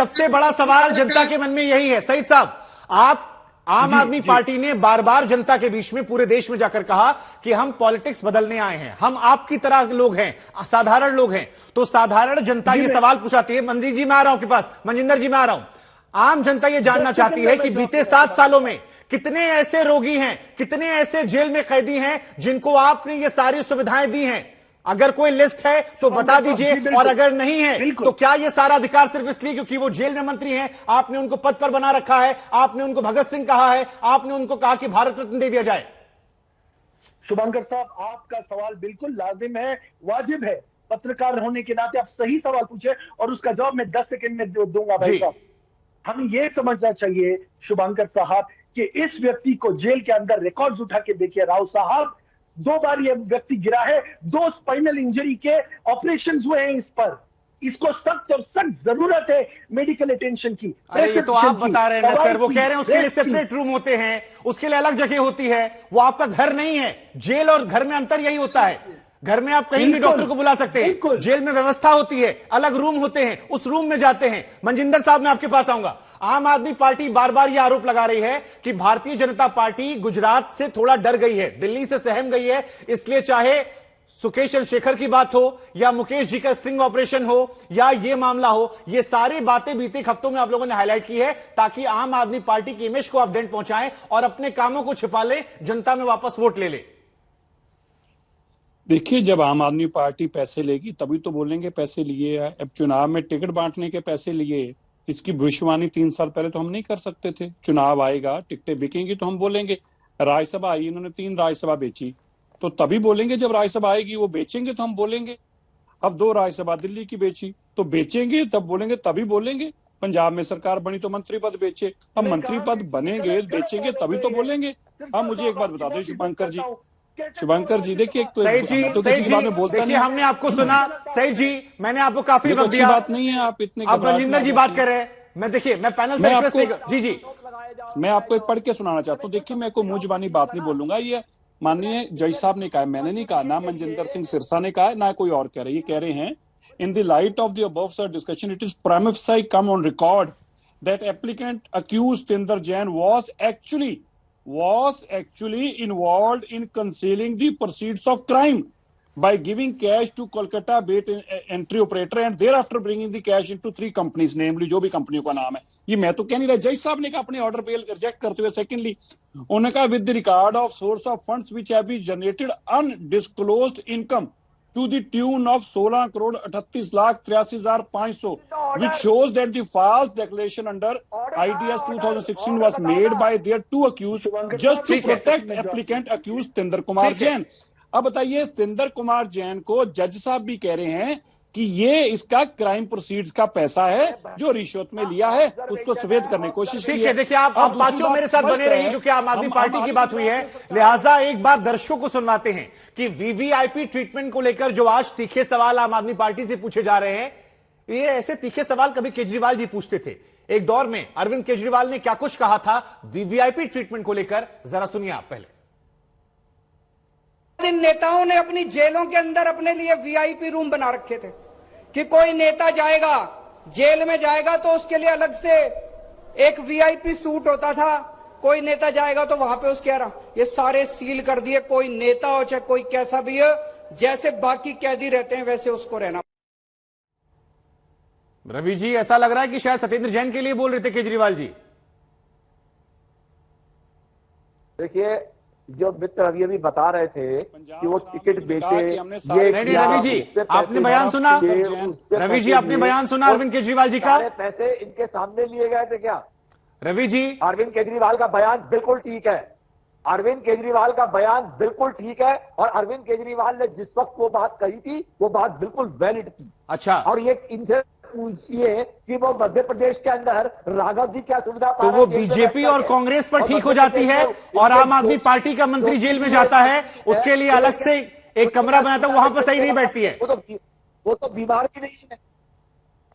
सबसे बड़ा सवाल जनता के मन में यही है। सईद साहब, आप आम आदमी पार्टी ने बार बार जनता के बीच में पूरे देश में जाकर कहा कि हम पॉलिटिक्स बदलने आए हैं, हम आपकी तरह लोग हैं, साधारण लोग हैं। तो साधारण जनता ये सवाल पूछाती है, मंत्री जी मैं आ रहा हूं आपके पास, मनजिंदर जी मैं आ रहा हूं। आम जनता ये जानना चाहती है कि बीते 7 सालों में कितने ऐसे रोगी हैं, कितने ऐसे जेल में कैदी हैं जिनको आपने ये सारी सुविधाएं दी हैं। अगर कोई लिस्ट है तो बता दीजिए, और अगर नहीं है तो क्या ये सारा अधिकार सिर्फ इसलिए क्योंकि वो जेल में मंत्री हैं, आपने उनको पद पर बना रखा है, आपने उनको भगत सिंह कहा है, आपने उनको कहा कि भारत रत्न दे दिया जाए। शुभंकर साहब, आपका सवाल बिल्कुल लाजिम है, वाजिब है। पत्रकार होने के नाते आप सही सवाल पूछे और उसका जवाब मैं 10 सेकंड में दूंगा भाई साहब। हमें यह समझना चाहिए शुभंकर साहब कि इस व्यक्ति को जेल के अंदर रिकॉर्ड्स उठा के देखिए। राव साहब 2 बार यह व्यक्ति गिरा है, 2 स्पाइनल इंजरी के ऑपरेशंस हुए हैं इस पर। इसको सख्त और सख्त जरूरत है मेडिकल अटेंशन की। ये तो आप बता रहे हैं सर, वो कह रहे हैं उसके लिए सेपरेट रूम होते हैं, उसके लिए अलग जगह होती है, वो आपका घर नहीं है। जेल और घर में अंतर यही होता है, घर में आप कहीं भी डॉक्टर को बुला सकते हैं, जेल में व्यवस्था होती है, अलग रूम होते हैं, उस रूम में जाते हैं। मनजिंदर साहब मैं आपके पास आऊंगा। आम आदमी पार्टी बार बार यह आरोप लगा रही है कि भारतीय जनता पार्टी गुजरात से थोड़ा डर गई है, दिल्ली से सहम गई है, इसलिए चाहे सुकेश शेखर की बात हो या मुकेश जी का स्ट्रिंग ऑपरेशन हो या ये मामला हो, ये सारी बातें बीते हफ्तों में आप लोगों ने हाईलाइट की है ताकि आम आदमी पार्टी की इमेज को आप डेंट पहुंचाएं और अपने कामों को छिपा लें, जनता में वापस वोट ले ले। देखिए, जब आम आदमी पार्टी पैसे लेगी तभी तो बोलेंगे पैसे लिए। अब चुनाव में टिकट बांटने के पैसे लिए, इसकी भविष्यवाणी 3 साल पहले तो हम नहीं कर सकते थे। चुनाव आएगा, टिकटें बिकेंगी तो हम बोलेंगे। राज्यसभा आई, इन्होंने 3 राज्यसभा बेची, तो तभी बोलेंगे। जब राज्यसभा आएगी वो बेचेंगे तो हम बोलेंगे। अब 2 राज्यसभा दिल्ली की बेची तो बेचेंगे, तब बोलेंगे, तभी बोलेंगे। पंजाब में सरकार बनी तो मंत्री पद बेचे, अब मंत्री पद बनेंगे बेचेंगे तभी तो बोलेंगे। अब मुझे एक बात बता दें शुभंकर जी, देखिए, एक तो किसी की बात में बोलता नहीं। हमने आपको सुना सही जी, मैंने आपको काफी वक्त दिया। बात नहीं है, आप इतने अब मनजिंदर जी बात कर रहे हैं। मैं देखिए, मैं पैनल से जी मैं आपको एक पढ़ के सुनाना चाहता हूँ। देखिए, मैं कोई मुंह जुबानी बात नहीं बोलूंगा। ये माननीय जज साहब ने कहा, मैंने नहीं कहा, ना मनजिंदर सिंह सिरसा ने कहा, ना कोई और कह रहे। ये कह रहे हैं, in the light of the above sir discussion it is prima facie come on record that applicant accused Tinder Jain was actually involved in concealing the proceeds of crime by giving cash to Kolkata bait entry operator and thereafter bringing the cash into 3 companies, namely जो भी कंपनियों का नाम है। ये मैं तो कह नहीं रहा, जज साहब ने कहा अपने ऑर्डर बेल रिजेक्ट करते हुए। सेकेंडली उन्होंने कहा, with the record of source of funds which have been generated undisclosed income to the tune of 16,38,83,500, which shows that the false declaration under IDS 2016 was made by their 2 accused just to protect applicant accused Tinder Kumar Jain। अब बताइए, तिंदर कुमार जैन को जज साहब भी कह रहे हैं कि ये इसका क्राइम प्रोसीड्स का पैसा है जो रिश्वत में लिया है, उसको सफेद करने की कोशिश की है। देखिए, आप पांचों मेरे साथ बने रहिए क्योंकि आम आदमी पार्टी की बात हुई है, लिहाजा एक बार दर्शकों को सुनवाते हैं कि वीवीआईपी ट्रीटमेंट को लेकर जो आज तीखे सवाल आम आदमी पार्टी से पूछे जा रहे हैं, ये ऐसे तीखे सवाल कभी केजरीवाल जी पूछते थे। एक दौर में अरविंद केजरीवाल ने क्या कुछ कहा था वीवीआईपी ट्रीटमेंट को लेकर, जरा सुनिए आप पहले। इन नेताओं ने अपनी जेलों के अंदर अपने लिए वीआईपी रूम बना रखे थे कि कोई नेता जाएगा, जेल में जाएगा तो उसके लिए अलग से एक वीआईपी सूट होता था। कोई नेता जाएगा तो वहां पे उसके ये सारे सील कर दिए। कोई नेता हो चाहे कोई कैसा भी हो, जैसे बाकी कैदी रहते हैं वैसे उसको रहना। रवि जी, ऐसा लग रहा है कि शायद सत्येंद्र जैन के लिए बोल रहे थे केजरीवाल जी। देखिए, जो मित्र अभी बता रहे थे कि वो टिकट बेचे, ये नहीं रवि जी, आपने बयान सुना? रवि जी, आपने बयान सुना अरविंद केजरीवाल जी का? पैसे इनके सामने लिए गए थे क्या रवि जी? अरविंद केजरीवाल का बयान बिल्कुल ठीक है, अरविंद केजरीवाल का बयान बिल्कुल ठीक है, और अरविंद केजरीवाल ने जिस वक्त वो बात कही थी वो बात बिल्कुल वैलिड थी। अच्छा, और ये इनसे पूछिए कि वो मध्य प्रदेश के अंदर राघव जी क्या सुविधा तो वो बीजेपी और कांग्रेस पर ठीक हो जाती है और आम आदमी पार्टी का मंत्री जेल में जाता है, उसके लिए अलग से एक कमरा बनाता है, वहां पर सही नहीं बैठती है। वो तो बीमार भी नहीं है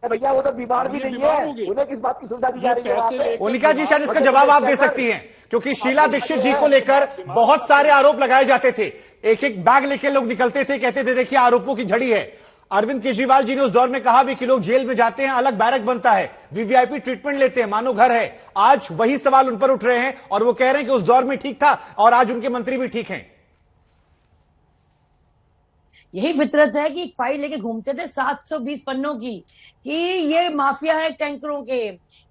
भैया, वो तो बीमार भी नहीं है, उन्हें किस बात की सुविधा दी जा रही है? मोनिका जी, शायद इसका जवाब आप दे सकती हैं, क्योंकि शीला दीक्षित जी को लेकर बहुत सारे आरोप लगाए जाते थे। एक एक बैग लेके लोग निकलते थे, कहते थे देखिए आरोपों की झड़ी है। अरविंद केजरीवाल जी ने उस दौर में कहा भी कि लोग जेल में जाते हैं, अलग बैरक बनता है, वीवीआईपी ट्रीटमेंट लेते हैं, मानो घर है। आज वही सवाल उन पर उठ रहे हैं और वो कह रहे हैं कि उस दौर में ठीक था और आज उनके मंत्री भी ठीक हैं। यही फितरत है कि एक फाइल लेके घूमते थे 720 पन्नों की कि ये माफिया है टैंकरों के,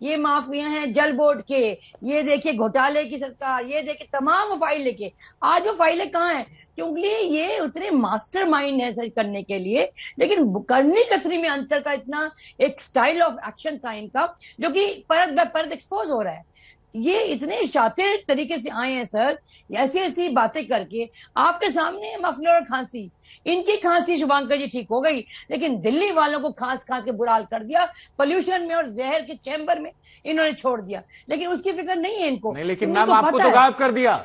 ये माफिया है जल बोर्ड के, ये देखिए घोटाले की सरकार, ये देखिए तमाम फाइल लेके। आज वो फाइलें कहाँ हैं? क्योंकि ये उतने मास्टरमाइंड है सर करने के लिए, लेकिन करनी कतरी में अंतर का इतना एक स्टाइल ऑफ एक्शन था इनका, जो कि परत बाय परत एक्सपोज हो रहा है। ये इतने शातिर तरीके से आए हैं सर, ऐसी ऐसी बातें करके आपके सामने मफलर और खांसी, इनकी खांसी शुभांकर जी ठीक हो गई, लेकिन दिल्ली वालों को खांस खांस के बुरा हाल कर दिया, पोल्यूशन में और जहर के चैम्बर में इन्होंने छोड़ दिया, लेकिन उसकी फिक्र नहीं है इनको। नहीं, लेकिन मैम आपको तो गायब कर दिया,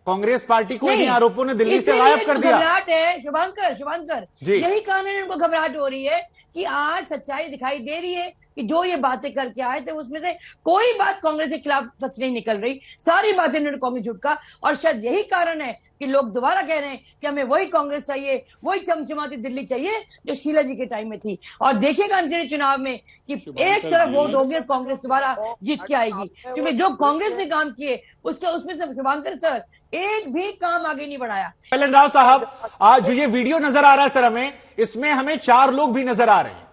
कांग्रेस पार्टी को इन आरोपों ने दिल्ली से गायब कर दिया। घबराहट है शुभांकर, यही कारण इनको घबराहट हो रही है कि आज सच्चाई दिखाई दे रही है कि जो ये बातें करके आए थे उसमें से कोई बात कांग्रेस के खिलाफ सच नहीं निकल रही, सारी बातें इन्होंने कांग्रेस झुटका। और शायद यही कारण है कि लोग दोबारा कह रहे हैं कि हमें वही कांग्रेस चाहिए, वही चमचमाती दिल्ली चाहिए जो शीला जी के टाइम में थी। और देखिएगा चुनाव में कि एक तरफ वोट होगी और कांग्रेस दोबारा जीत के आएगी, क्योंकि जो कांग्रेस ने काम किए उसमें से शुभांकर सर एक भी काम आगे नहीं बढ़ाया। कल्याण राव साहब, आज जो ये वीडियो नजर आ रहा है सर हमें 4 लोग भी नजर आ रहे हैं।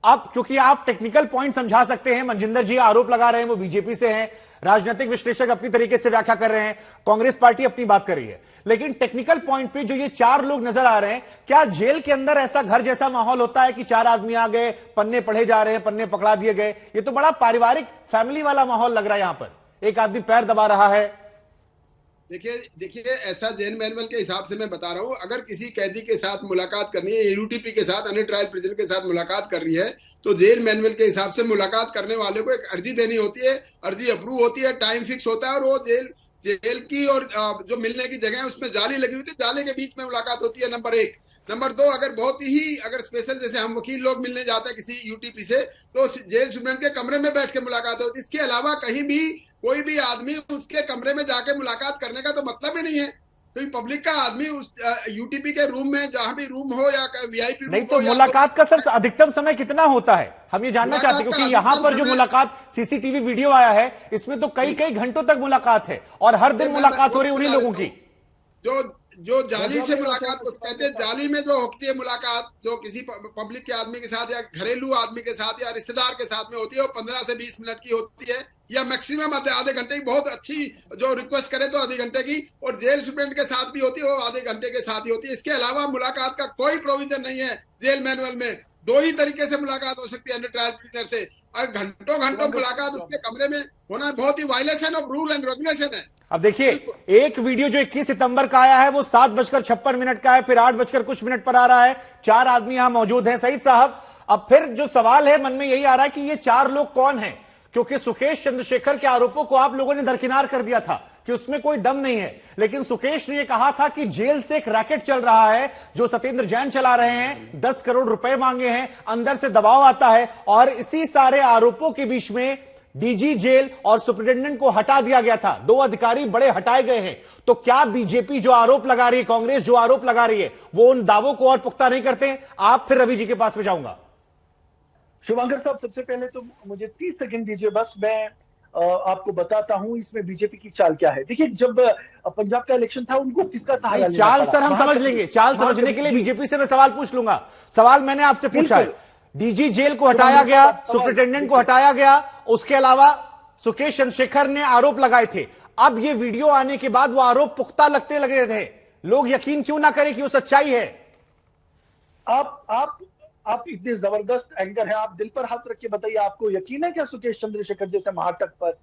अब क्योंकि आप टेक्निकल पॉइंट समझा सकते हैं, मनजिंदर जी आरोप लगा रहे हैं वो बीजेपी से हैं, राजनीतिक विश्लेषक अपनी तरीके से व्याख्या कर रहे हैं, कांग्रेस पार्टी अपनी बात कर रही है, लेकिन टेक्निकल पॉइंट पे जो ये 4 लोग नजर आ रहे हैं, क्या जेल के अंदर ऐसा घर जैसा माहौल होता है कि 4 आदमी आ गए, पन्ने पढ़े जा रहे हैं, पन्ने पकड़ा दिए गए? ये तो बड़ा पारिवारिक फैमिली वाला माहौल लग रहा है। यहां पर एक आदमी पैर दबा रहा है। देखिए ऐसा जेल मैनुअल के हिसाब से मैं बता रहा हूँ, अगर किसी कैदी के साथ मुलाकात करनी है, यूटीपी के साथ, अन्य ट्रायल प्रिजनर के साथ मुलाकात कर रही है, तो जेल मैनुअल के हिसाब से मुलाकात करने वाले को एक अर्जी देनी होती है, अर्जी अप्रूव होती है, टाइम फिक्स होता है, और वो जेल की और जो मिलने की जगह है उसमें जाली लगी हुई थी, जाले के बीच में मुलाकात होती है, नंबर 1। नंबर 2, अगर स्पेशल जैसे हम वकील लोग मिलने जाते हैं किसी यूटीपी से, तो जेल सुप्रीटेंडेंट के कमरे में बैठ के मुलाकात होती है। इसके अलावा कहीं भी कोई भी आदमी उसके कमरे में जाके मुलाकात करने का तो मतलब ही नहीं है। कोई पब्लिक का आदमी उस यूटीपी के रूम में, जहां भी रूम हो या वीआईपी रूम, नहीं तो मुलाकात का सर अधिकतम समय कितना होता है, हम ये जानना चाहते हैं, क्योंकि यहां पर जो मुलाकात सीसीटीवी वीडियो आया है इसमें तो कई घंटों तक मुलाकात है और हर दिन मुलाकात हो रही है उन्हीं लोगों की। जो जाली से मुलाकात को कहते हैं, जाली में जो होती है मुलाकात, जो किसी पब्लिक के आदमी के साथ या घरेलू आदमी के साथ या रिश्तेदार के साथ में होती है, वो 15 से 20 मिनट की होती है, या मैक्सिमम आधे घंटे की, बहुत अच्छी जो रिक्वेस्ट करे तो आधे घंटे की, और जेल सुप्रीटेंडेंट के साथ भी होती है, वो आधे घंटे के साथ ही होती है। इसके अलावा मुलाकात का कोई प्रोविजन नहीं है जेल मैनुअल में। 2 ही तरीके से मुलाकात हो सकती है अंडर ट्रायल प्रिजनर से, और घंटों मुलाकात उसके कमरे में होना बहुत ही violation of rule and regulation है। अब देखिए, एक वीडियो जो 21 सितंबर का आया है वो 7:56 का है, फिर 8 कुछ मिनट पर आ रहा है, 4 आदमी यहां मौजूद हैं। सईद साहब, अब फिर जो सवाल है मन में यही आ रहा है कि ये 4 लोग कौन हैं, क्योंकि सुकेश चंद्रशेखर के आरोपों को आप लोगों ने दरकिनार कर दिया था कि उसमें कोई दम नहीं है, लेकिन सुकेश ने यह कहा था कि जेल से एक रैकेट चल रहा है जो सत्येंद्र जैन चला रहे हैं, 10 करोड़ रुपए मांगे हैं, अंदर से दबाव आता है, और इसी सारे आरोपों के बीच में डीजी जेल और सुप्रिंटेंडेंट को हटा दिया गया था। 2 अधिकारी बड़े हटाए गए हैं। तो क्या बीजेपी जो आरोप लगा रही है, कांग्रेस जो आरोप लगा रही है, वो उन दावों को और पुख्ता नहीं करते हैं? आप फिर रवि जी के पास में जाऊंगा। शुभांकर साहब, सबसे पहले तो मुझे 30 सेकंड दीजिए, बस मैं आपको बताता हूं इसमें बीजेपी की चाल क्या है। देखिए, जब पंजाब का इलेक्शन था, उनको किसका सहारा? चाल सर हम समझ लेंगे, चाल समझने के लिए बीजेपी से मैं सवाल पूछ लूंगा। सवाल मैंने आपसे पूछा है, डीजी जेल को हटाया गया, सुप्रिंटेंडेंट को हटाया गया, उसके अलावा सुकेश चंद्रशेखर ने आरोप लगाए थे। अब ये वीडियो आने के बाद वो आरोप पुख्ता लगते लगे थे, लोग यकीन क्यों ना करें कि वो सच्चाई है? आप इतने जबरदस्त एंकर हैं, आप दिल पर हाथ रख के बताइए, आपको यकीन है क्या सुकेश चंद्रशेखर जैसे महाटक पर?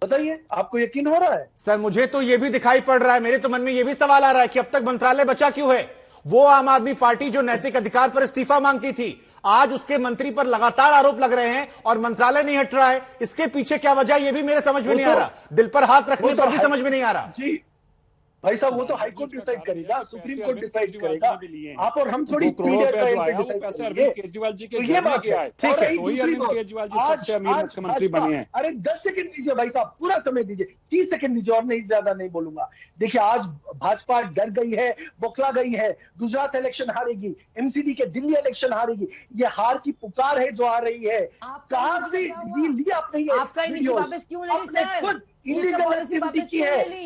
बताइए, आपको यकीन हो रहा है? सर मुझे तो ये भी दिखाई पड़ रहा है, मेरे तो मन में ये भी सवाल आ रहा है कि अब तक मंत्रालय बचा क्यों है? वो आम आदमी पार्टी जो नैतिक अधिकार पर इस्तीफा मांगती थी, आज उसके मंत्री पर लगातार आरोप लग रहे हैं और मंत्रालय नहीं हट रहा है। इसके पीछे क्या वजह, ये भी मेरे समझ में नहीं आ रहा, दिल पर हाथ रखने पर भी समझ में नहीं आ रहा। जी भाई साहब वो तो हाई कोर्ट डिसाइड करेगा, सुप्रीम कोर्ट डिसाइड करेगा। आप और हम थोड़ी मीडिया ट्रायल पे डिसाइड पैसे करेंगे। अरविंद केजरीवाल जी के तो ये घर में बात गया है। है। ठीक और है, रही वही दूसरी अरविंद बात, केजरीवाल जी सबसे अमीर मुख्यमंत्री भाजपा- बने हैं। अरे 10 सेकंड दीजिए भाई साहब, पूरा समय दीजिए, 30 सेकंड दीजिए, और नहीं ज्यादा नहीं बोलूंगा। देखिए आज भाजपा डर गई है, बौखला गई है, गुजरात इलेक्शन हारेगी, एमसीडी के दिल्ली इलेक्शन हारेगी, ये हार की पुकार है जो आ रही है। आपका कहां इनिशिएटिव से क्या हुआ? लिया आपने ये आपका इनिशिएटिव वीडियोस? वापस क्यों ले ली आपने सर? खुद ये इलीगल पॉलिसी एक्टिविटी वापस की क्यों है। ले ली?